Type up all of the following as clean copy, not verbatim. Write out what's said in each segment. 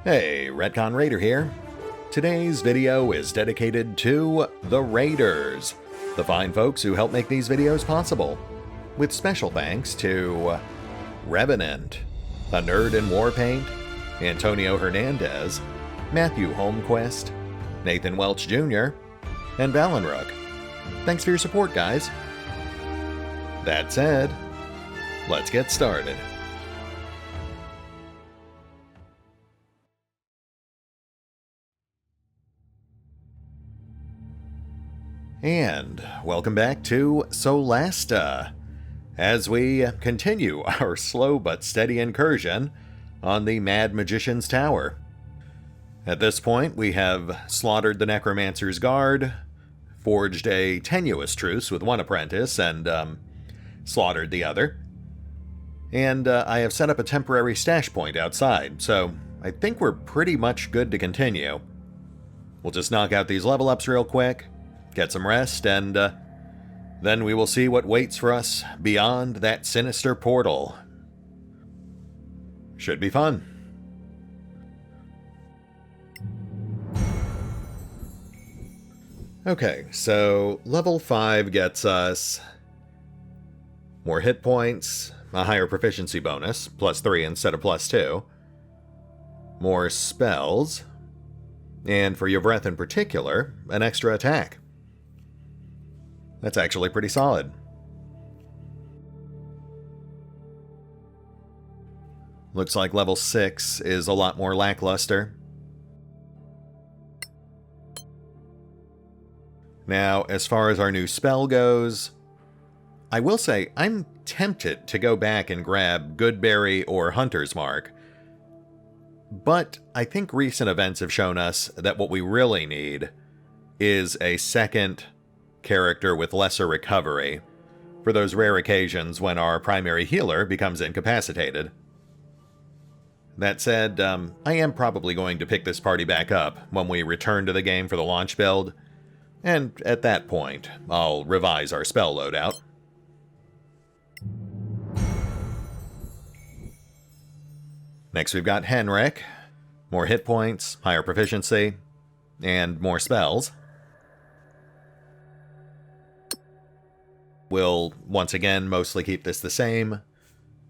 Hey, RetconRaider here. Today's video is dedicated to the Raiders, the fine folks who help make these videos possible, with special thanks to Revenant, Anerdinwarpaint, Antonio Hernandez, Matthew Holmquist, Nathan Welch Jr., and Valinrook. Thanks for your support, guys. That said, let's get started. And welcome back to Solasta, as we continue our slow but steady incursion on the Mad Magician's Tower. At this point, we have slaughtered the Necromancer's Guard, forged a tenuous truce with one apprentice, and slaughtered the other. And I have set up a temporary stash point outside, so I think we're pretty much good to continue. We'll just knock out these level ups real quick, get some rest, and then we will see what waits for us beyond that sinister portal. Should be fun. Okay, so level 5 gets us more hit points, a higher proficiency bonus, +3 instead of +2, more spells, and for your breath in particular, an extra attack. That's actually pretty solid. Looks like level 6 is a lot more lackluster. Now, as far as our new spell goes, I will say I'm tempted to go back and grab Goodberry or Hunter's Mark, but I think recent events have shown us that what we really need is a second character with lesser recovery for those rare occasions when our primary healer becomes incapacitated. That said, I am probably going to pick this party back up when we return to the game for the launch build, and at that point, I'll revise our spell loadout. Next we've got Henrik, more hit points, higher proficiency, and more spells. We'll, once again, mostly keep this the same,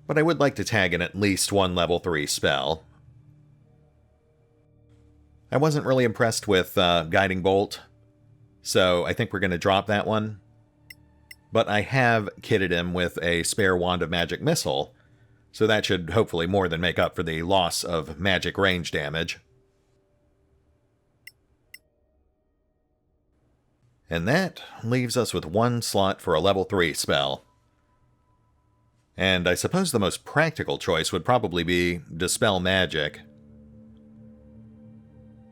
but I would like to tag in at least one level 3 spell. I wasn't really impressed with Guiding Bolt, so I think we're going to drop that one. But I have kitted him with a spare Wand of Magic Missile, so that should hopefully more than make up for the loss of magic range damage. And that leaves us with one slot for a level 3 spell. And I suppose the most practical choice would probably be Dispel Magic.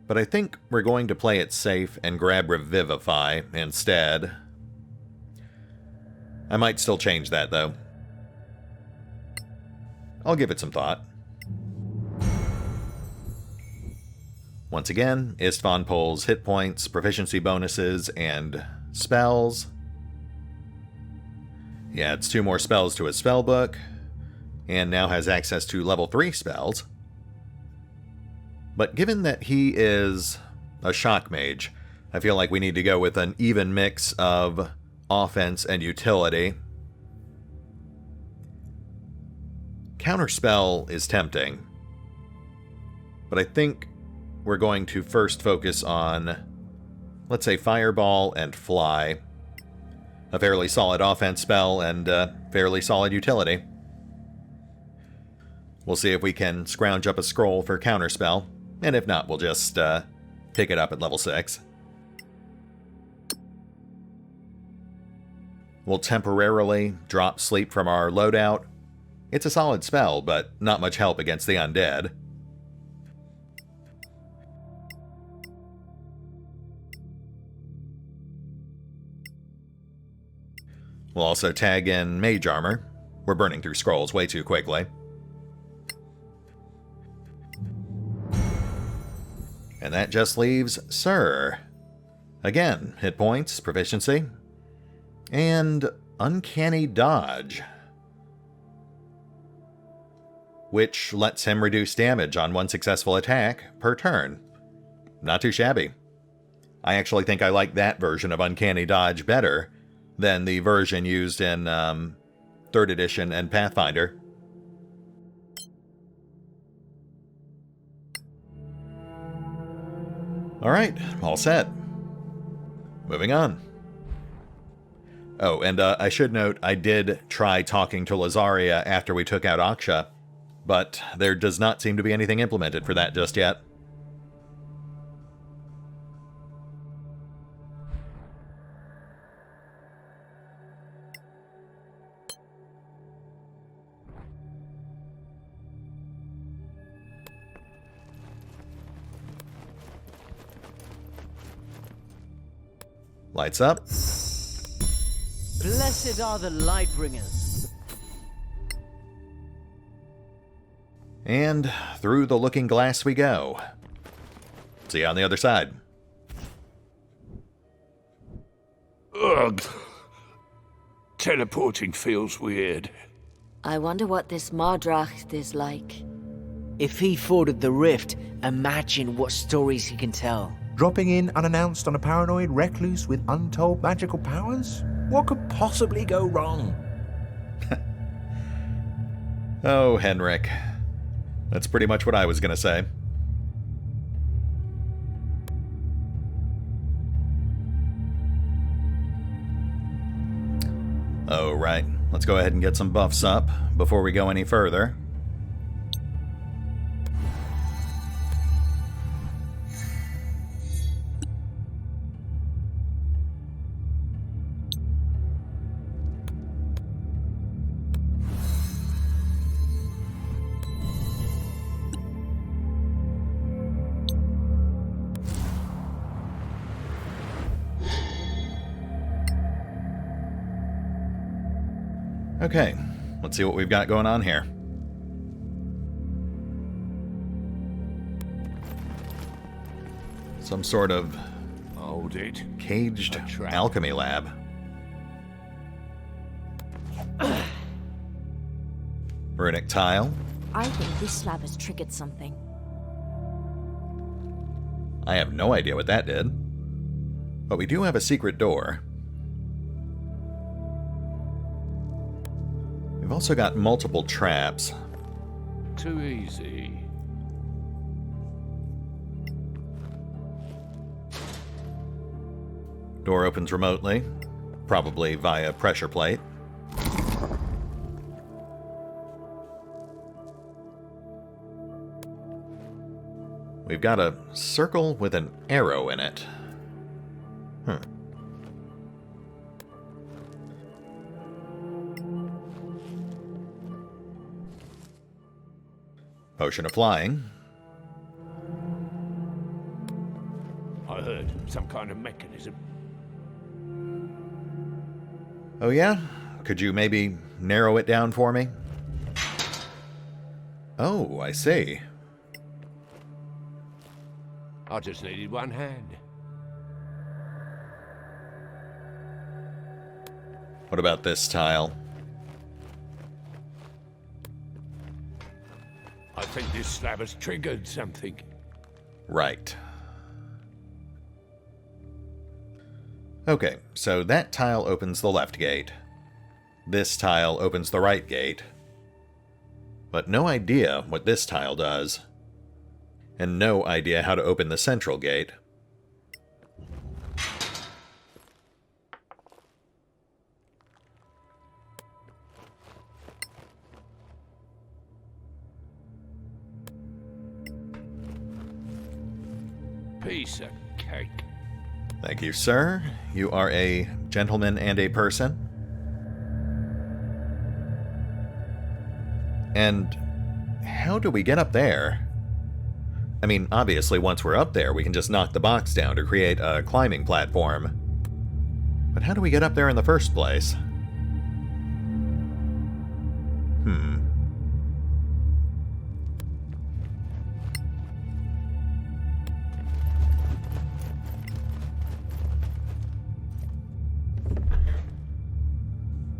But I think we're going to play it safe and grab Revivify instead. I might still change that, though. I'll give it some thought. Once again, Istvan pulls hit points, proficiency bonuses, and spells. He adds 2 more spells to his spellbook, and now has access to level 3 spells. But given that he is a shock mage, I feel like we need to go with an even mix of offense and utility. Counterspell is tempting, but I think we're going to first focus on, let's say, Fireball and Fly. A fairly solid offense spell and fairly solid utility. We'll see if we can scrounge up a scroll for Counterspell, and if not, we'll just pick it up at level 6. We'll temporarily drop Sleep from our loadout. It's a solid spell, but not much help against the undead. We'll also tag in Mage Armor. We're burning through scrolls way too quickly. And that just leaves Sir. Again, hit points, proficiency, and Uncanny Dodge. which lets him reduce damage on one successful attack per turn. Not too shabby. I actually think I like that version of Uncanny Dodge better than the version used in 3rd edition and Pathfinder. Alright, all set. Moving on. Oh, and I should note, I did try talking to Lazaria after we took out Aksha, but there does not seem to be anything implemented for that just yet. Lights up. Blessed are the Lightbringers. And through the looking glass we go. See you on the other side. Ugh. Teleporting feels weird. I wonder what this Drakiith is like. If he forded the rift, imagine what stories he can tell. Dropping in unannounced on a paranoid recluse with untold magical powers? What could possibly go wrong? Oh, Henrik. That's pretty much what I was going to say. Oh, right. Let's go ahead and get some buffs up before we go any further. Okay, let's see what we've got going on here. Some sort of Hold it. caged alchemy lab. Runic tile. I think this slab has triggered something. I have no idea what that did. But we do have a secret door. We've also got multiple traps. Too easy. Door opens remotely, probably via pressure plate. We've got a circle with an arrow in it. Potion of flying. I heard some kind of mechanism. Oh yeah? Could you maybe narrow it down for me? Oh, I see. I just needed one hand. What about this tile? I think this slab has triggered something. Right. Okay, so that tile opens the left gate. This tile opens the right gate. But no idea what this tile does. And no idea how to open the central gate. Piece of cake. Thank you, sir. You are a gentleman and a person. And how do we get up there? I mean, obviously, once we're up there, we can just knock the box down to create a climbing platform. But how do we get up there in the first place?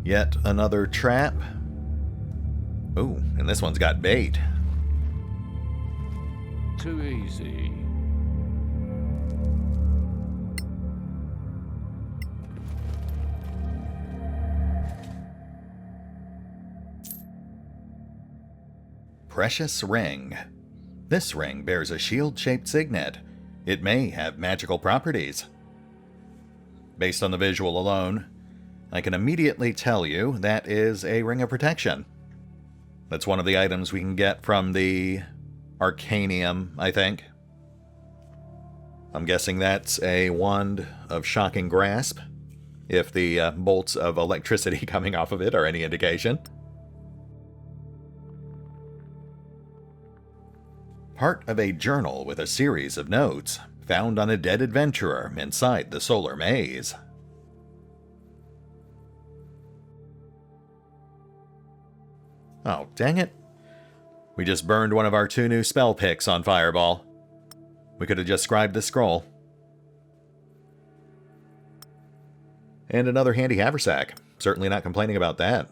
Yet another trap. Ooh, and this one's got bait. Too easy. Precious ring. This ring bears a shield-shaped signet. It may have magical properties. Based on the visual alone, I can immediately tell you that is a ring of protection. That's one of the items we can get from the Arcanium, I think. I'm guessing that's a wand of shocking grasp, if the bolts of electricity coming off of it are any indication. Part of a journal with a series of notes found on a dead adventurer inside the solar maze. Oh, dang it. We just burned one of our 2 new spell picks on Fireball. We could have just scribed the scroll. And another handy haversack. Certainly not complaining about that.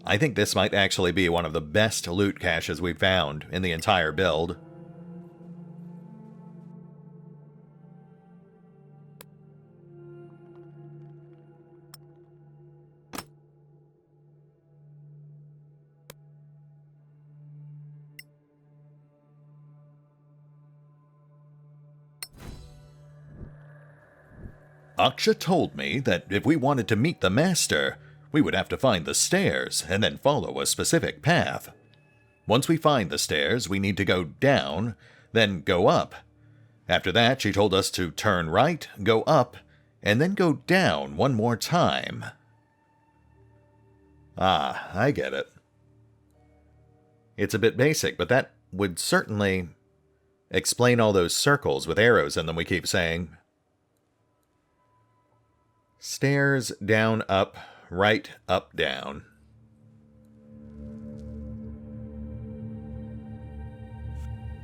I think this might actually be one of the best loot caches we've found in the entire build. Aksha told me that if we wanted to meet the Master, we would have to find the stairs and then follow a specific path. Once we find the stairs, we need to go down, then go up. After that, she told us to turn right, go up, and then go down one more time. Ah, I get it. It's a bit basic, but that would certainly explain all those circles with arrows in them we keep saying. Stairs, down, up, right, up, down.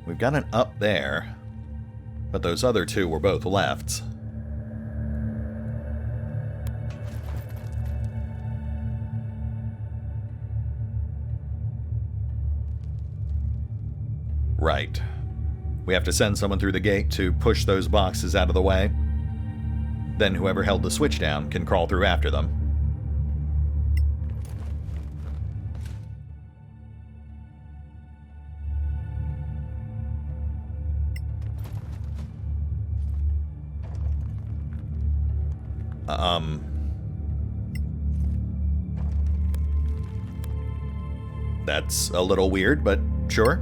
We've got an up there, but those other 2 were both lefts. Right. We have to send someone through the gate to push those boxes out of the way. Then whoever held the switch down can crawl through after them. That's a little weird, but sure.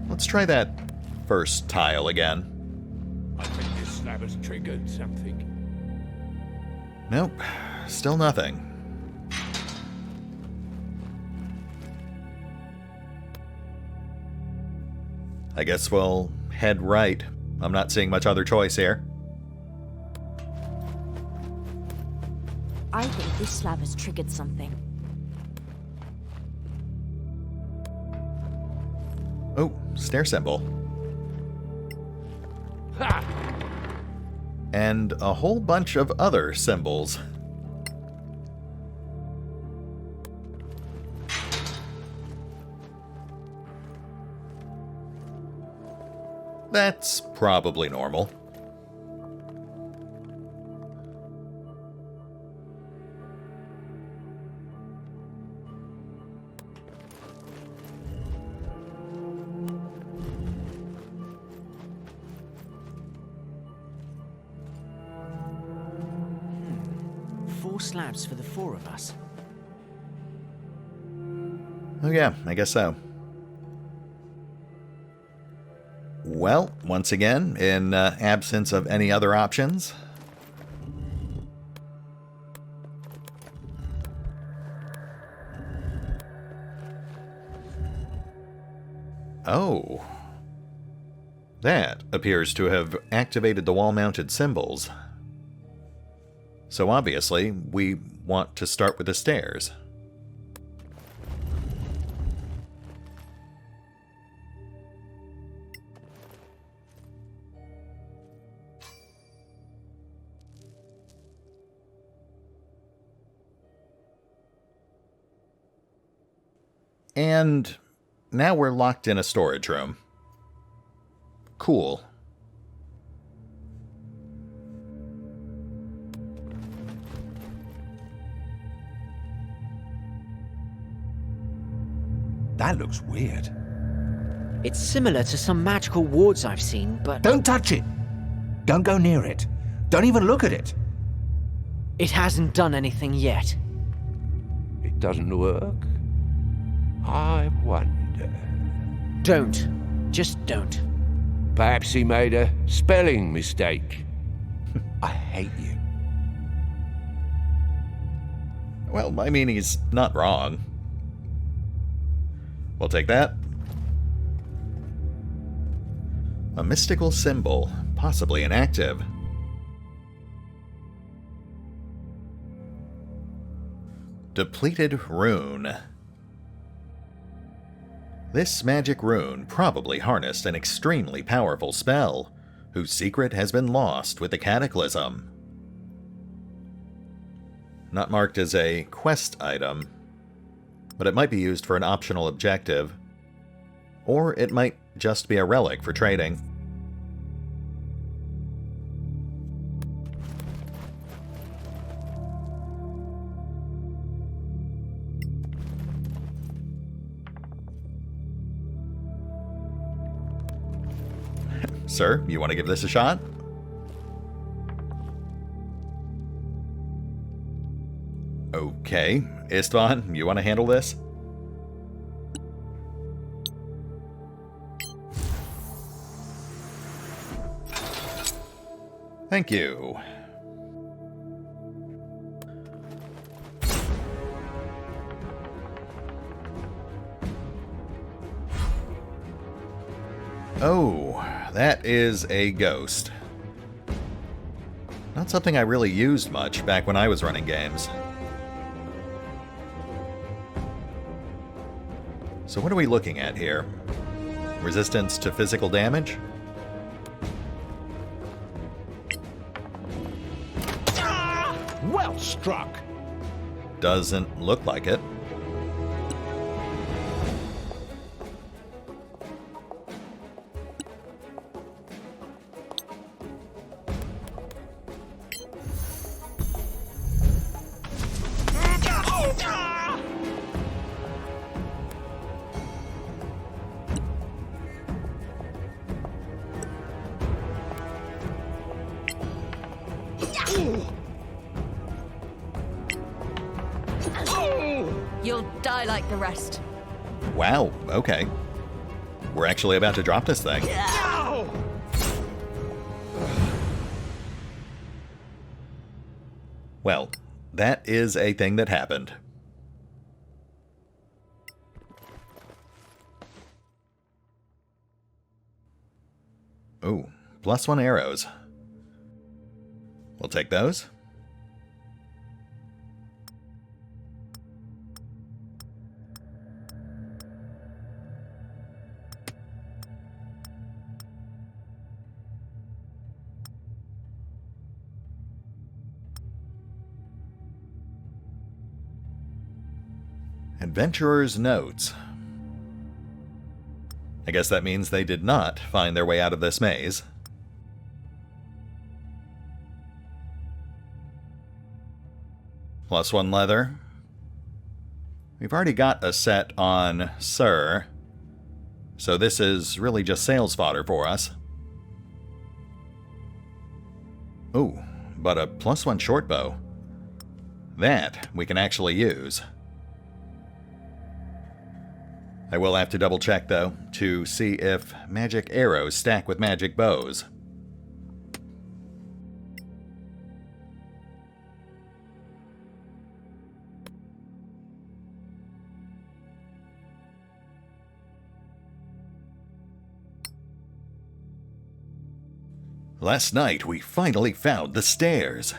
Let's try that first tile again. I think this slab has triggered something. Nope, still nothing. I guess we'll head right. I'm not seeing much other choice here. I think this slab has triggered something. Oh, stair symbol. Ha! And a whole bunch of other symbols. That's probably normal. Four slabs for the 4 of us. Oh yeah, I guess so. Well, once again, in absence of any other options, oh, that appears to have activated the wall-mounted symbols. So obviously, we want to start with the stairs. And now we're locked in a storage room. Cool. That looks weird. It's similar to some magical wards I've seen, but Don't touch it! Don't go near it. Don't even look at it. it hasn't done anything yet. It doesn't work? I wonder. Don't. Just don't. Perhaps he made a spelling mistake. I hate you. Well, I mean, he's not wrong. We'll take that. A mystical symbol, possibly inactive. Depleted rune. This magic rune probably harnessed an extremely powerful spell, whose secret has been lost with the cataclysm. Not marked as a quest item, but it might be used for an optional objective, or it might just be a relic for trading. Sir, you want to give this a shot? Okay. Istvan, you want to handle this? Thank you. Oh, that is a ghost. Not something I really used much back when I was running games. So what are we looking at here? Resistance to physical damage? Well struck! Doesn't look like it. You'll die like the rest. Wow, okay. We're actually about to drop this thing. Well, that is a thing that happened. Ooh, +1 arrows. We'll take those. Adventurer's notes. I guess that means they did not find their way out of this maze. +1 leather. We've already got a set on Sir, so this is really just sales fodder for us. Ooh, but a +1 short bow. That we can actually use. I will have to double check though, to see if magic arrows stack with magic bows. Last night we finally found the stairs.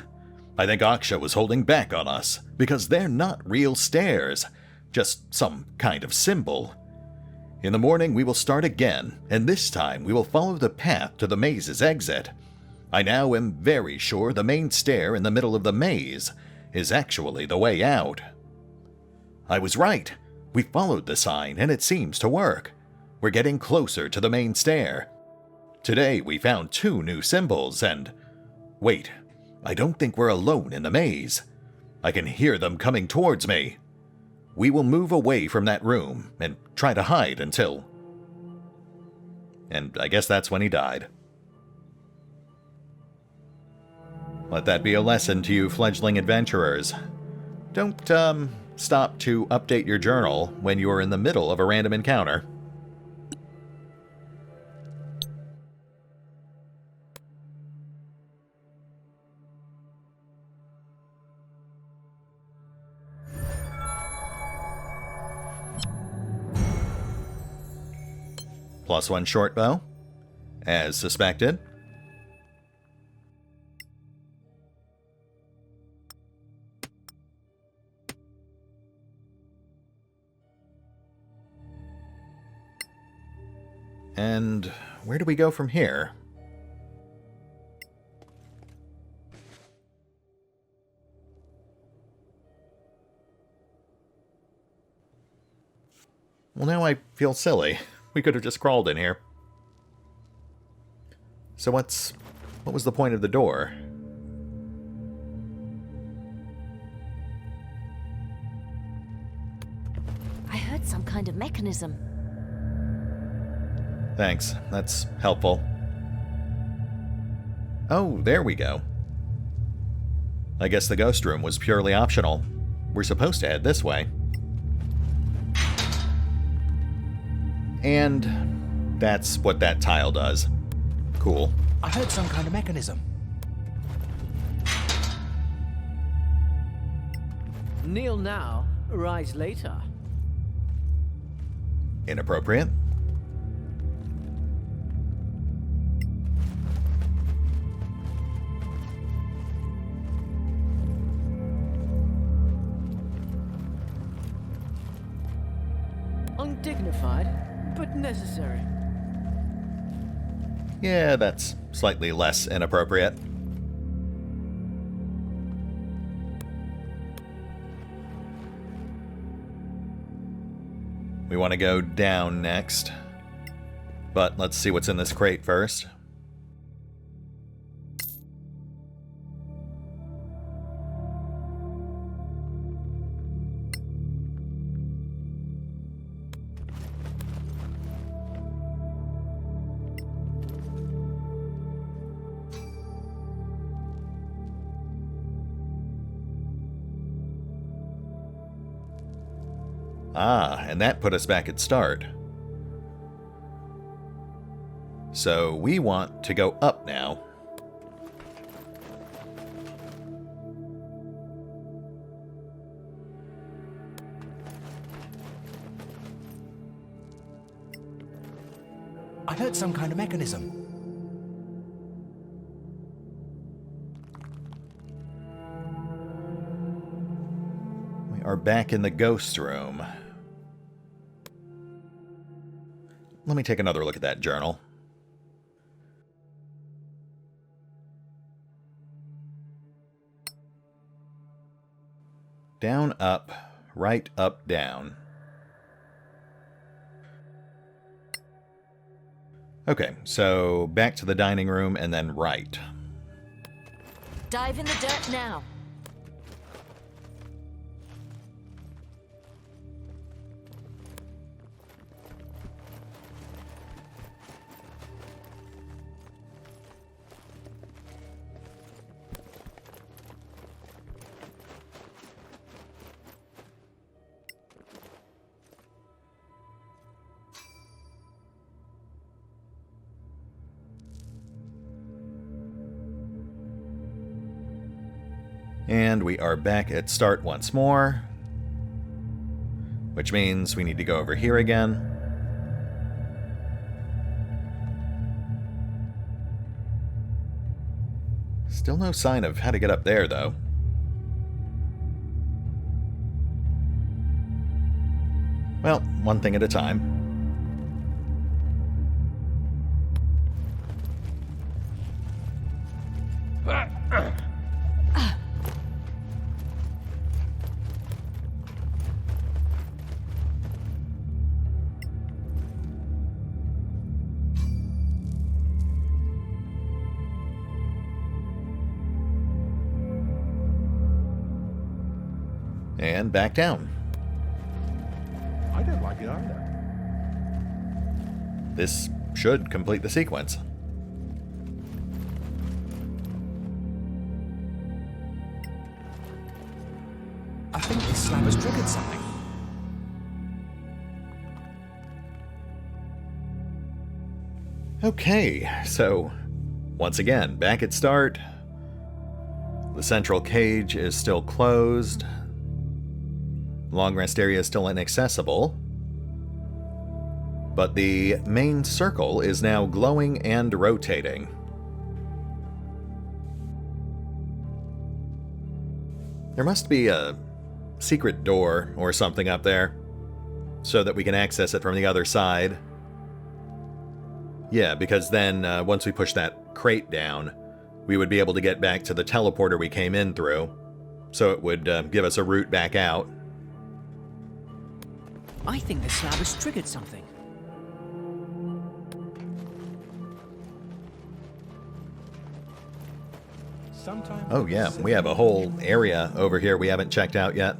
I think Aksha was holding back on us, because they're not real stairs, just some kind of symbol. In the morning we will start again, and this time we will follow the path to the maze's exit. I now am very sure the main stair in the middle of the maze is actually the way out. I was right. We followed the sign, and it seems to work. We're getting closer to the main stair. Today we found 2 new symbols, and... Wait, I don't think we're alone in the maze. I can hear them coming towards me. We will move away from that room and try to hide until... And I guess that's when he died. Let that be a lesson to you fledgling adventurers. Don't, stop to update your journal when you are in the middle of a random encounter. +1 short bow, as suspected. And where do we go from here? Well, now I feel silly. We could have just crawled in here. So what was the point of the door? I heard some kind of mechanism. Thanks, that's helpful. Oh, there we go. I guess the ghost room was purely optional. We're supposed to head this way. And that's what that tile does. Cool. I heard some kind of mechanism. Kneel now, rise later. Inappropriate. Undignified, but necessary. Yeah, that's slightly less inappropriate. We want to go down next. But let's see what's in this crate first. Ah, and that put us back at start. So we want to go up now. I heard some kind of mechanism. We are back in the ghost room. Let me take another look at that journal. Down, up, right, up, down. Okay, so back to the dining room and then right. Dive in the dirt now. And we are back at start once more, which means we need to go over here again. Still no sign of how to get up there, though. Well, one thing at a time. And back down. I don't like it either. This should complete the sequence. I think this slab has triggered something. Okay, so once again, back at start. The central cage is still closed. Long rest area is still inaccessible. But the main circle is now glowing and rotating. There must be a secret door or something up there, so that we can access it from the other side. Yeah, because then once we push that crate down, we would be able to get back to the teleporter we came in through, so it would give us a route back out. I think the slab has triggered something. Sometimes Oh yeah, we have a whole area over here we haven't checked out yet.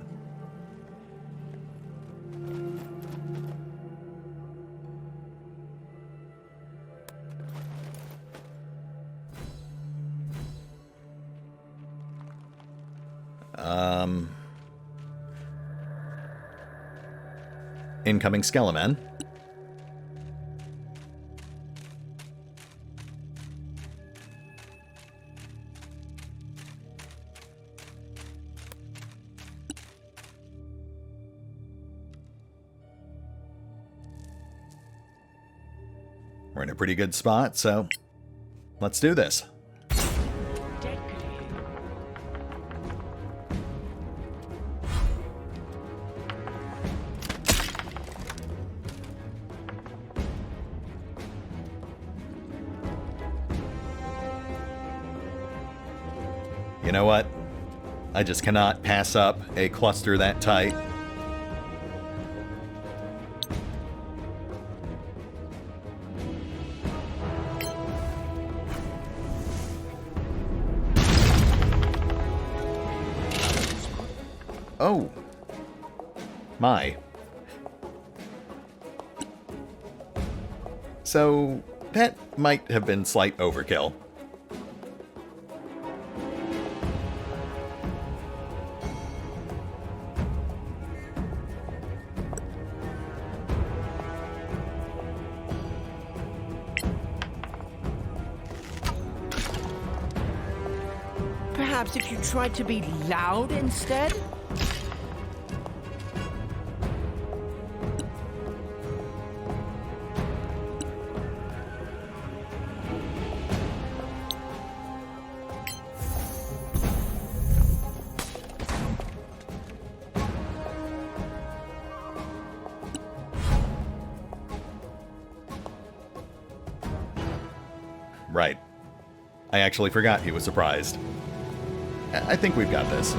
Incoming Skeleman. We're in a pretty good spot, so let's do this. You know what? I just cannot pass up a cluster that tight. Oh. My. So, that might have been slight overkill. Perhaps if you tried to be loud instead? Right. I actually forgot he was surprised. I think we've got this.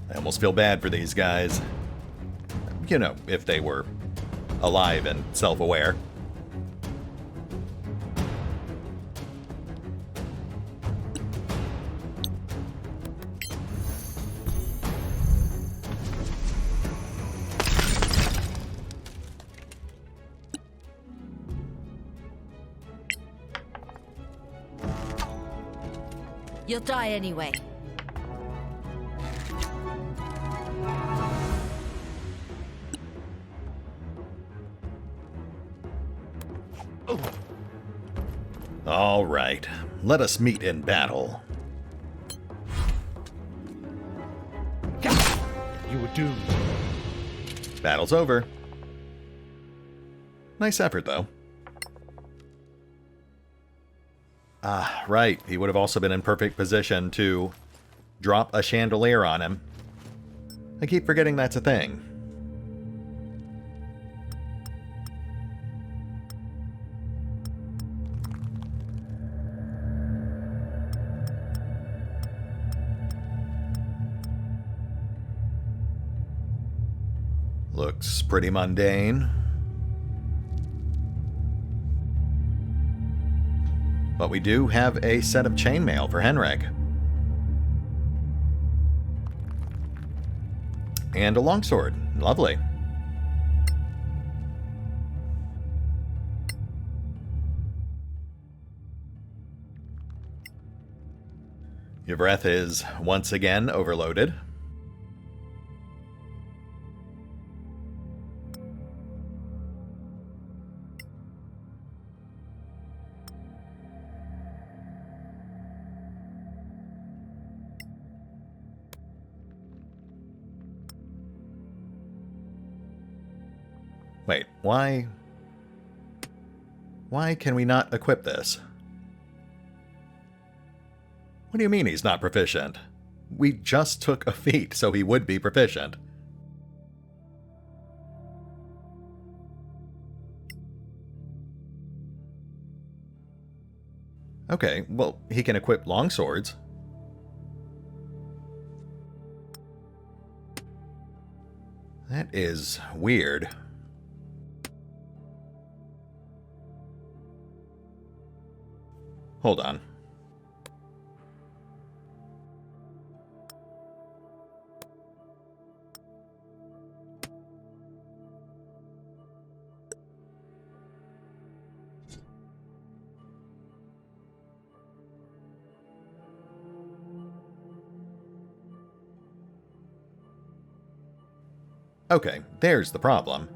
I almost feel bad for these guys. You know, if they were alive and self-aware. You'll die anyway. All right, let us meet in battle. You were doomed. Battle's over. Nice effort, though. Ah, right. He would have also been in perfect position to drop a chandelier on him. I keep forgetting that's a thing. Looks pretty mundane. But we do have a set of chainmail for Henrik. And a longsword. Lovely. Your breath is once again overloaded. Wait, why can we not equip this? What do you mean he's not proficient? We just took a feat, so he would be proficient. Okay, well, he can equip longswords. That is weird. Hold on. Okay, there's the problem.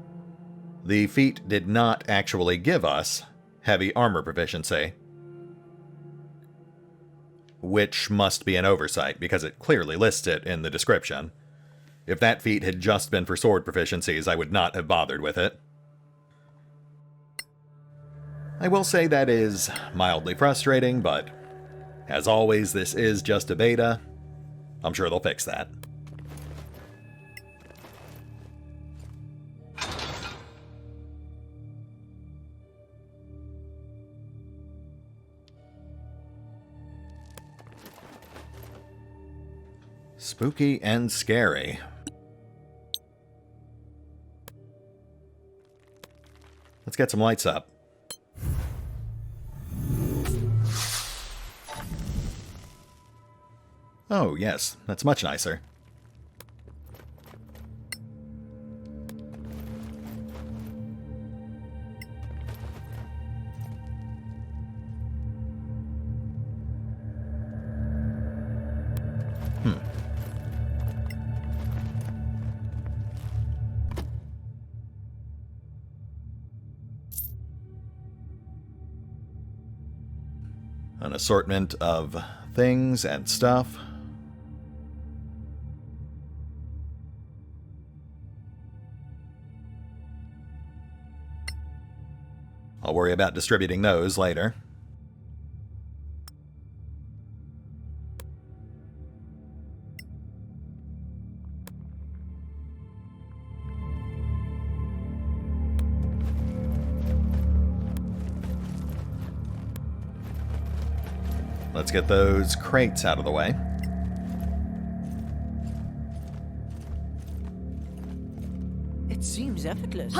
The feat did not actually give us heavy armor proficiency, which must be an oversight because it clearly lists it in the description. If that feat had just been for sword proficiencies, I would not have bothered with it. I will say that is mildly frustrating, but as always, this is just a beta. I'm sure they'll fix that. Spooky and scary. Let's get some lights up. Oh, yes, that's much nicer. An assortment of things and stuff. I'll worry about distributing those later. Let's get those crates out of the way. It seems effortless.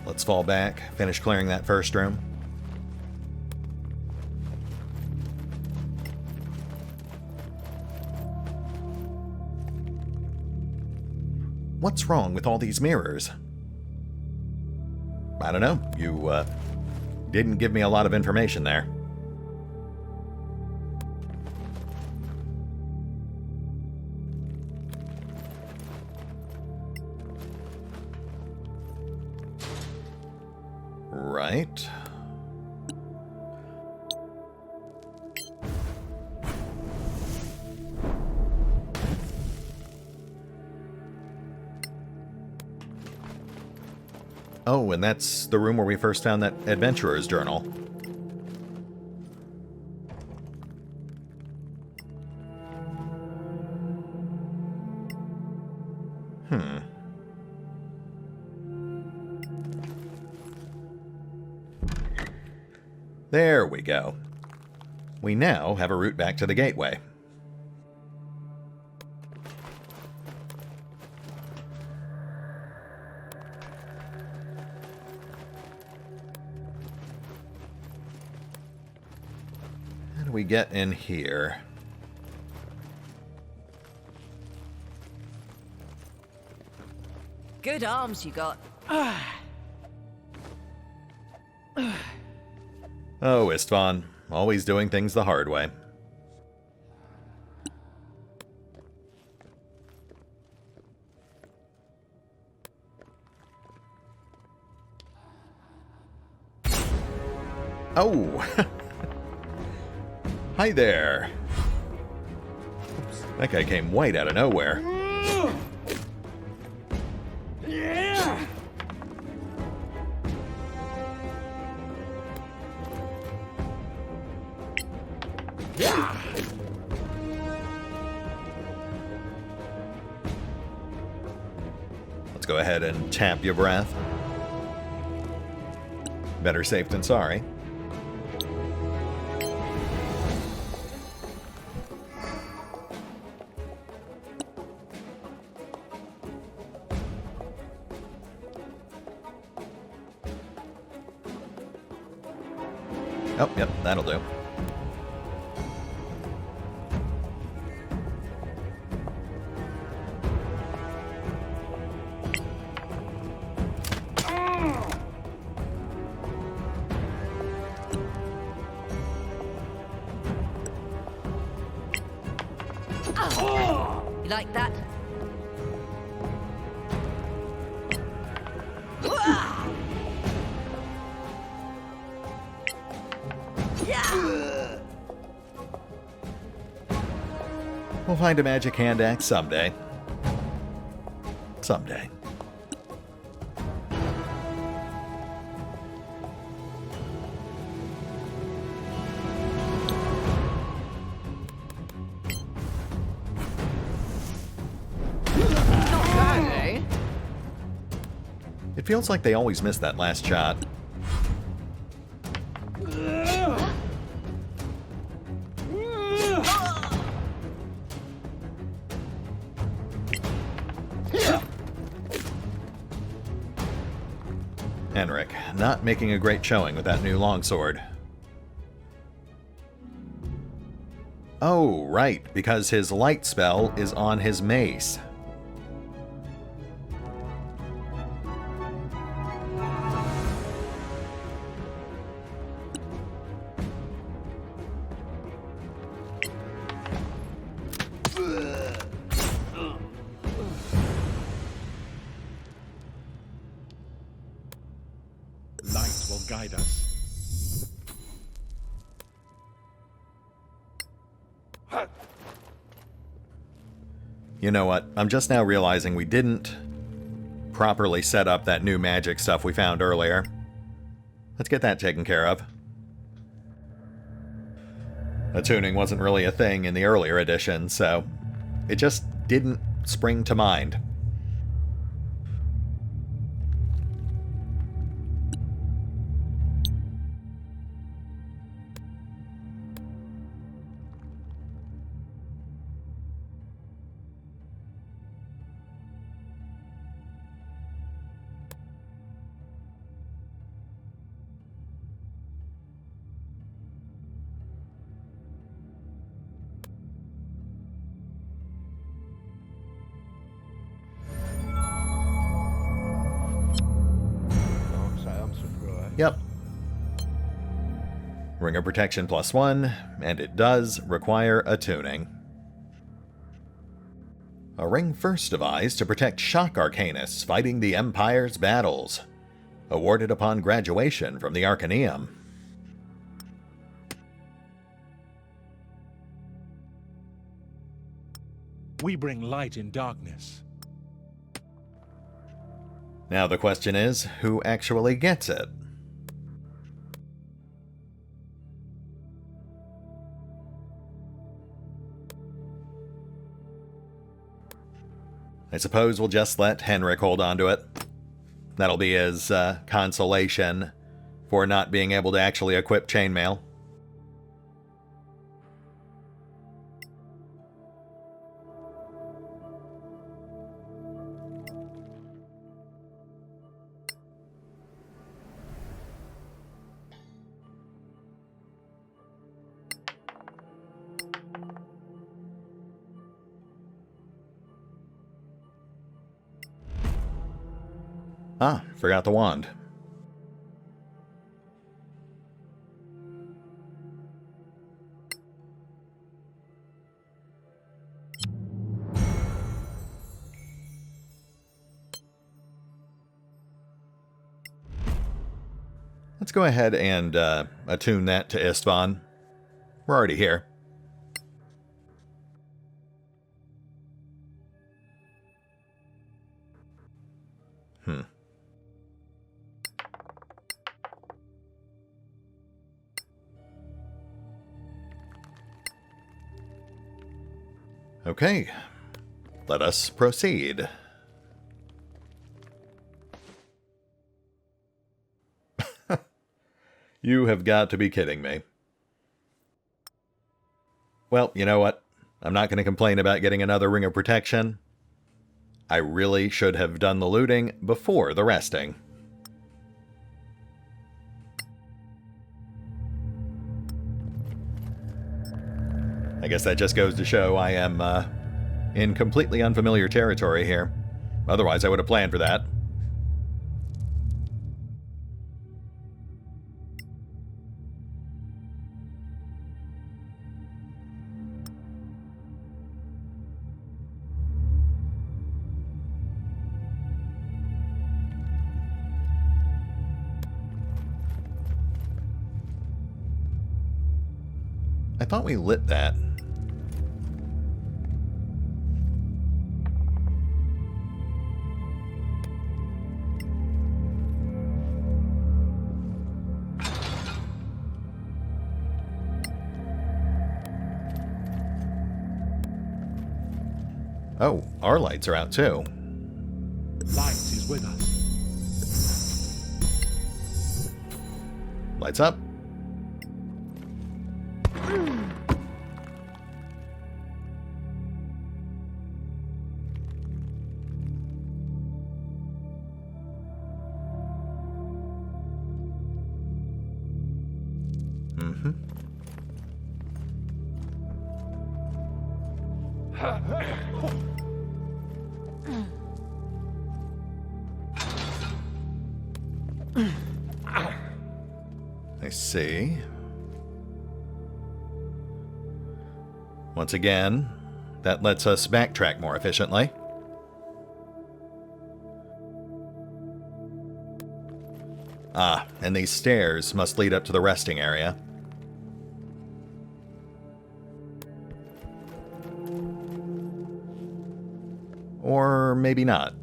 Let's fall back, finish clearing that first room. What's wrong with all these mirrors? I don't know. You didn't give me a lot of information there. Right. Oh, and that's the room where we first found that adventurer's journal. There we go. We now have a route back to the gateway. we get in here? Good arms you got. Oh, Istvan. Always doing things the hard way. Oh! Hi there. Oops, that guy came right out of nowhere. Let's go ahead and tap your breath. Better safe than sorry. Oh, yep, that'll do. You like that? We'll find a magic hand axe someday. Someday. Not bad, eh? It feels like they always miss that last shot. Henrik, not making a great showing with that new longsword. Oh, right, because his light spell is on his mace. Light will guide us. You know what? I'm just now realizing we didn't properly set up that new magic stuff we found earlier. Let's get that taken care of. Attuning wasn't really a thing in the earlier edition, so it just didn't spring to mind. Yep. Ring of Protection +1, and it does require attuning. A ring first devised to protect shock arcanists fighting the Empire's battles. Awarded upon graduation from the Arcaneum. We bring light in darkness. Now the question is, who actually gets it? I suppose we'll just let Henrik hold on to it. That'll be his consolation for not being able to actually equip chainmail. Ah, forgot the wand. Let's go ahead and attune that to Istvan. We're already here. Okay, let us proceed. You have got to be kidding me. Well, you know what? I'm not going to complain about getting another ring of protection. I really should have done the looting before the resting. I guess that just goes to show I am in completely unfamiliar territory here. Otherwise, I would have planned for that. I thought we lit that. Oh, our lights are out too. Light is with us. Lights up. I see. Once again, that lets us backtrack more efficiently. Ah, and these stairs must lead up to the resting area. Or maybe not.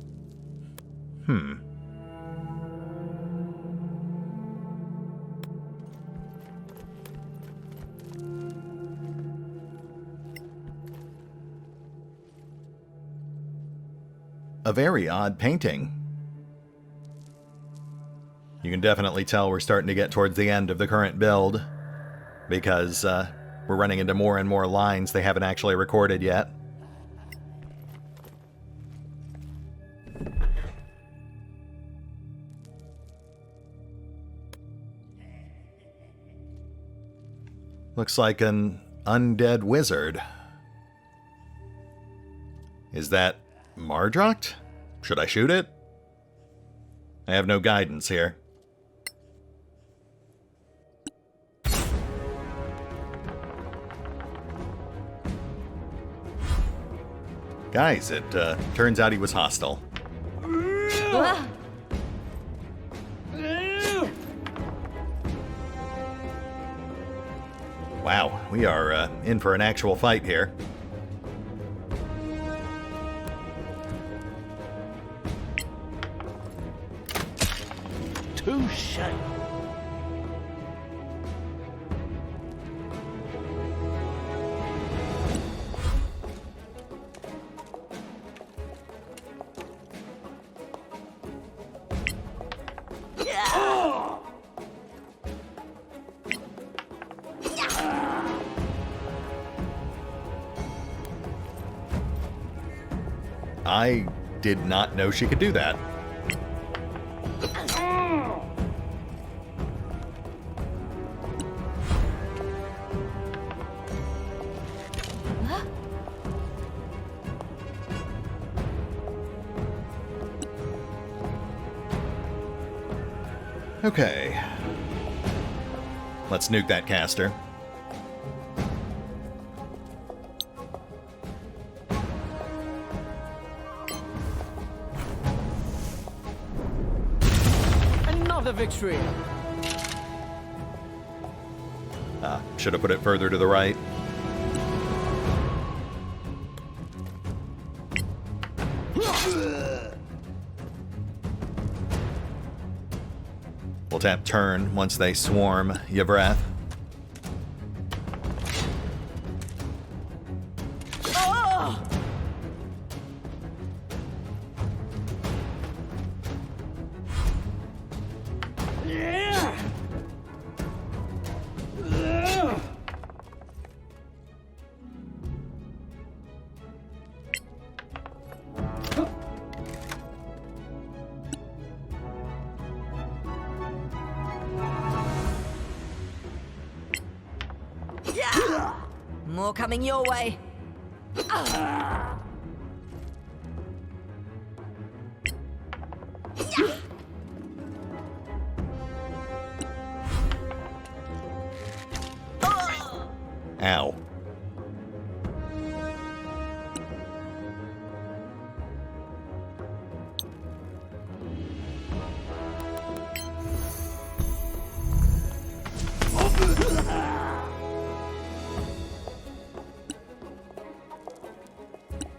A very odd painting. You can definitely tell we're starting to get towards the end of the current build, because we're running into more and more lines they haven't actually recorded yet. Looks like an undead wizard. Is that Mardrokt? Should I shoot it? I have no guidance here. Guys, it turns out he was hostile. Wow, we are in for an actual fight here. Touche. I did not know she could do that. Okay. Let's nuke that caster. Another victory! Should have put it further to the right. We'll tap turn once they swarm Yvreth. More coming your way. Ow.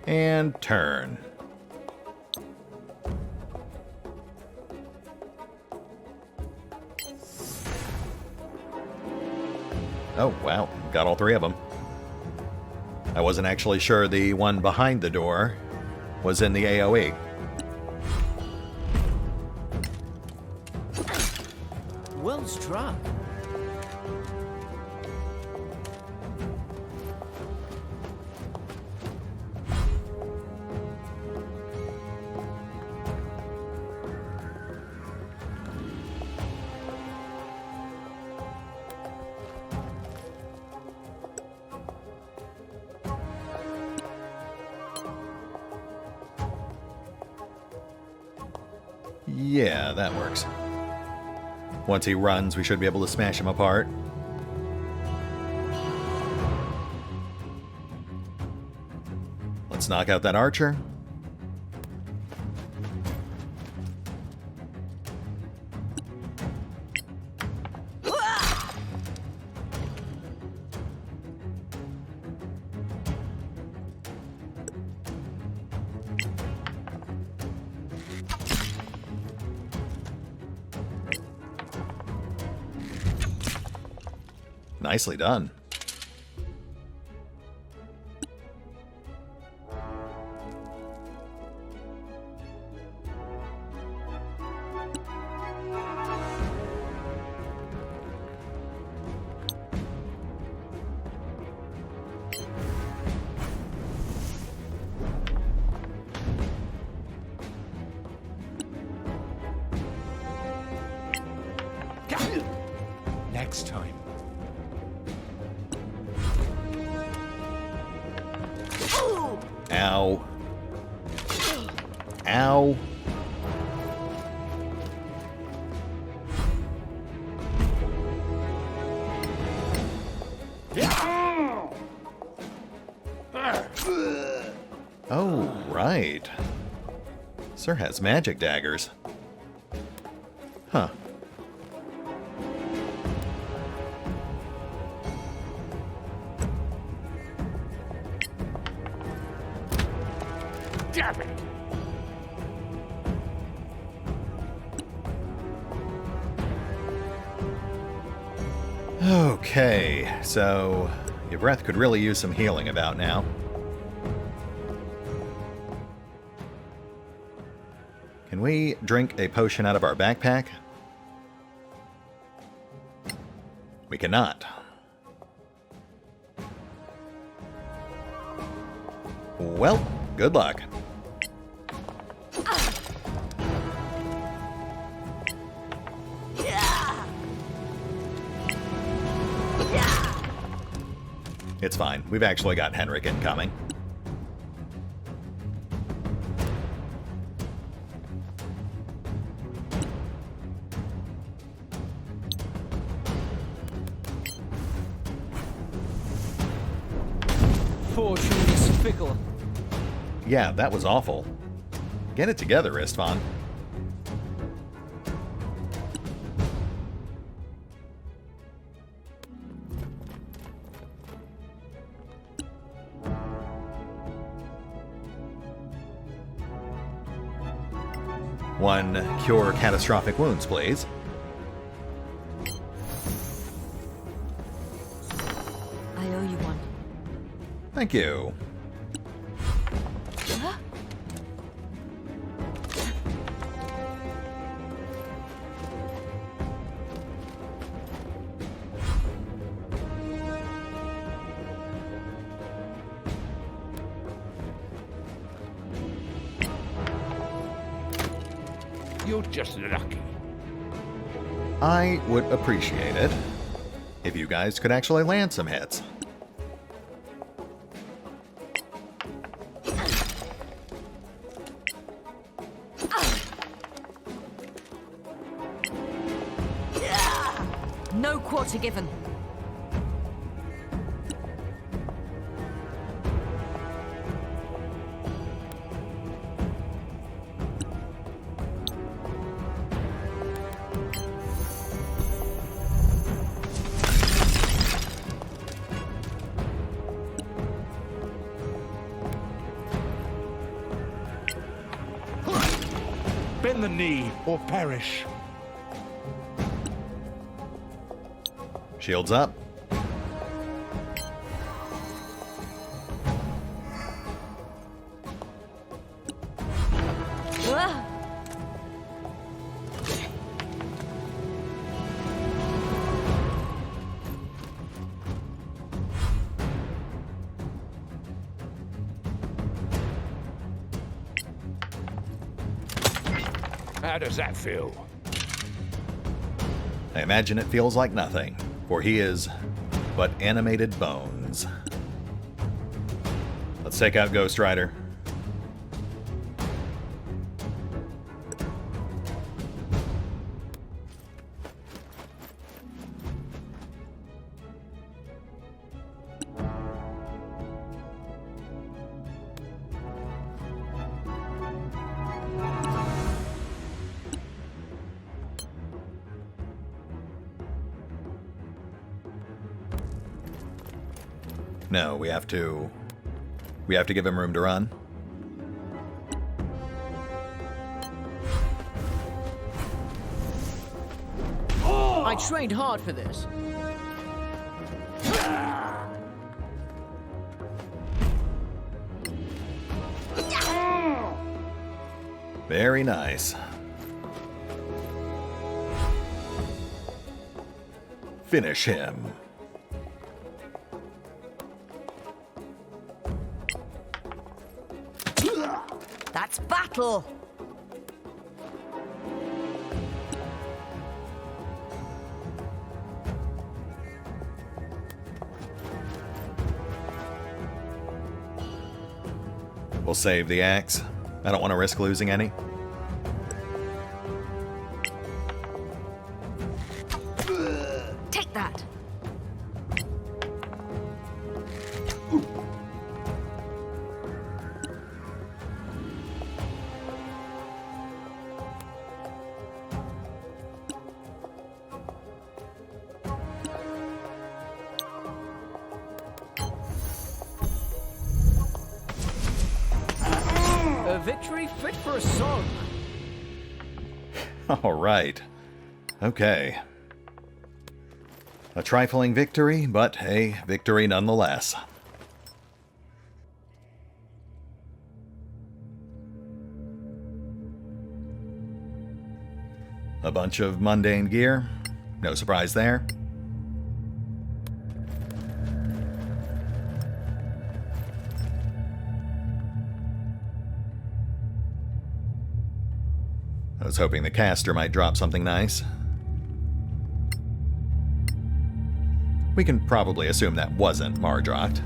And turn. Oh, wow. Got all three of them. I wasn't actually sure the one behind the door was in the AoE. Well struck. Yeah, that works. Once he runs, we should be able to smash him apart. Let's knock out that archer. Nicely done. Next time. Ow. Ow. Oh, right. Sir has magic daggers. Huh. Damn it! Okay, so your breath could really use some healing about now. Can we drink a potion out of our backpack? We cannot. Well, good luck. It's fine. We've actually got Henrik incoming. Fortune is fickle. Yeah, that was awful. Get it together, Istvan. One cure catastrophic wounds, please. I owe you one. Thank you. Huh? You're just lucky. I would appreciate it if you guys could actually land some hits. No quarter given. Bend the knee or perish. Shields up. Ah! How does that feel? I imagine it feels like nothing, for he is but animated bones. Let's take out Ghost Rider. No, we have to give him room to run. I trained hard for this. Very nice. Finish him. That's battle! We'll save the axe. I don't want to risk losing any. Take that! A victory fit for a song. All right. Okay. A trifling victory, but a victory nonetheless. A bunch of mundane gear. No surprise there. I was hoping the caster might drop something nice. We can probably assume that wasn't Mardrokt.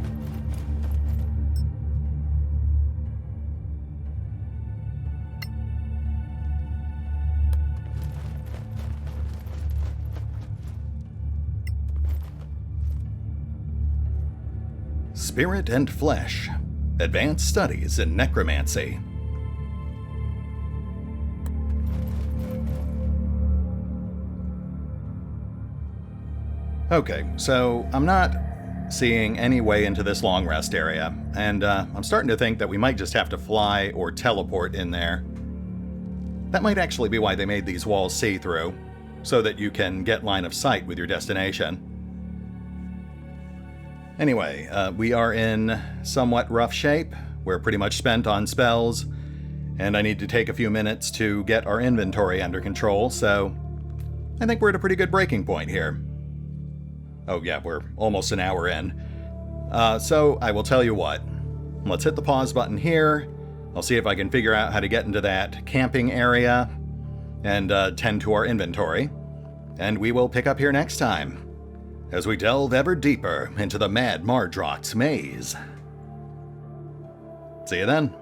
Spirit and Flesh. Advanced Studies in Necromancy. Okay, so I'm not seeing any way into this long rest area, and I'm starting to think that we might just have to fly or teleport in there. That might actually be why they made these walls see-through, so that you can get line of sight with your destination. Anyway, we are in somewhat rough shape. We're pretty much spent on spells, and I need to take a few minutes to get our inventory under control, so I think we're at a pretty good breaking point here. Oh yeah, we're almost an hour in. So I will tell you what. Let's hit the pause button here. I'll see if I can figure out how to get into that camping area and tend to our inventory. And we will pick up here next time, as we delve ever deeper into the Mad Mardrock's maze. See you then.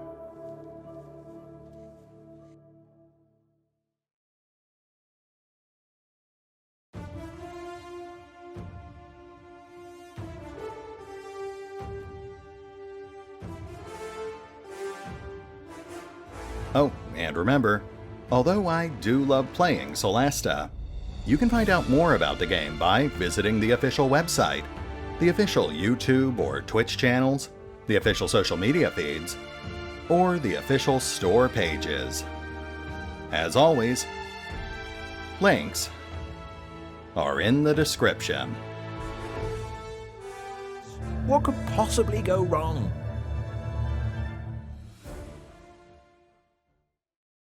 Oh, and remember, although I do love playing Solasta, you can find out more about the game by visiting the official website, the official YouTube or Twitch channels, the official social media feeds, or the official store pages. As always, links are in the description. What could possibly go wrong?